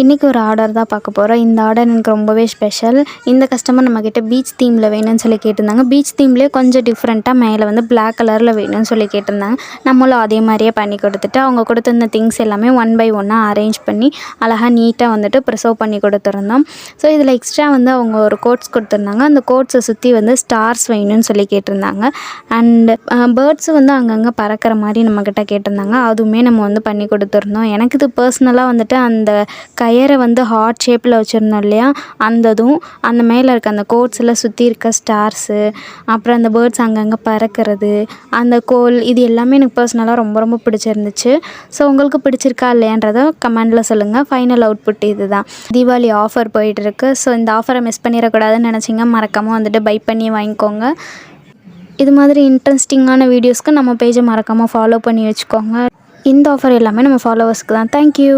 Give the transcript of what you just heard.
இன்றைக்கி ஒரு ஆர்டர் தான் பார்க்க போகிறோம். இந்த ஆர்டர் எனக்கு ரொம்பவே ஸ்பெஷல். இந்த கஸ்டமர் நம்மக்கிட்ட பீச் தீமில் வேணும்னு சொல்லி கேட்டிருந்தாங்க. பீச் தீம்லேயே கொஞ்சம் டிஃப்ரெண்ட்டாக மேலே வந்து பிளாக் கலரில் வேணும்னு சொல்லி கேட்டிருந்தாங்க. நம்மளும் அதே மாதிரியே பண்ணி கொடுத்துட்டு அவங்க கொடுத்துருந்த திங்ஸ் எல்லாமே ஒன் பை ஒன்னாக அரேஞ்ச் பண்ணி அழகாக நீட்டாக வந்துட்டு ப்ரிசர்வ் பண்ணி கொடுத்துருந்தோம். ஸோ இதில் எக்ஸ்ட்ரா வந்து அவங்க ஒரு கோட்ஸ் கொடுத்துருந்தாங்க. அந்த கோட்ஸை சுற்றி வந்து ஸ்டார்ஸ் வேணும்னு சொல்லி கேட்டிருந்தாங்க. அண்ட் பேர்ட்ஸு வந்து அங்கங்கே பறக்கிற மாதிரி நம்மக்கிட்ட கேட்டிருந்தாங்க. அதுவுமே நம்ம வந்து பண்ணி கொடுத்துருந்தோம். எனக்கு இது பர்சனலாக வந்துட்டு அந்த கயரை வந்து ஹார்ட் ஷேப்பில் வச்சுருந்தோம் இல்லையா, அந்த மேலே இருக்க அந்த கோட்ஸில் சுற்றி இருக்க ஸ்டார்ஸு, அப்புறம் அந்த பேர்ட்ஸ் அங்கங்கே பறக்கிறது, அந்த கோல், இது எல்லாமே எனக்கு பர்சனலாக ரொம்ப ரொம்ப பிடிச்சிருந்துச்சு. ஸோ உங்களுக்கு பிடிச்சிருக்கா இல்லையான்றதை கமெண்டில் சொல்லுங்கள். ஃபைனல் அவுட்புட் இது தான். தீபாவளி ஆஃபர் போயிட்டுருக்கு. ஸோ இந்த ஆஃபரை மிஸ் பண்ணிடக்கூடாதுன்னு நினச்சிங்க மறக்காமல் வந்துட்டு பை பண்ணி வாங்கிக்கோங்க. இது மாதிரி இன்ட்ரெஸ்டிங்கான வீடியோஸ்க்கு நம்ம பேஜை மறக்காமல் ஃபாலோ பண்ணி வச்சுக்கோங்க. இந்த ஆஃபர் எல்லாமே நம்ம ஃபாலோவர்ஸ்க்கு தான். தேங்க்யூ.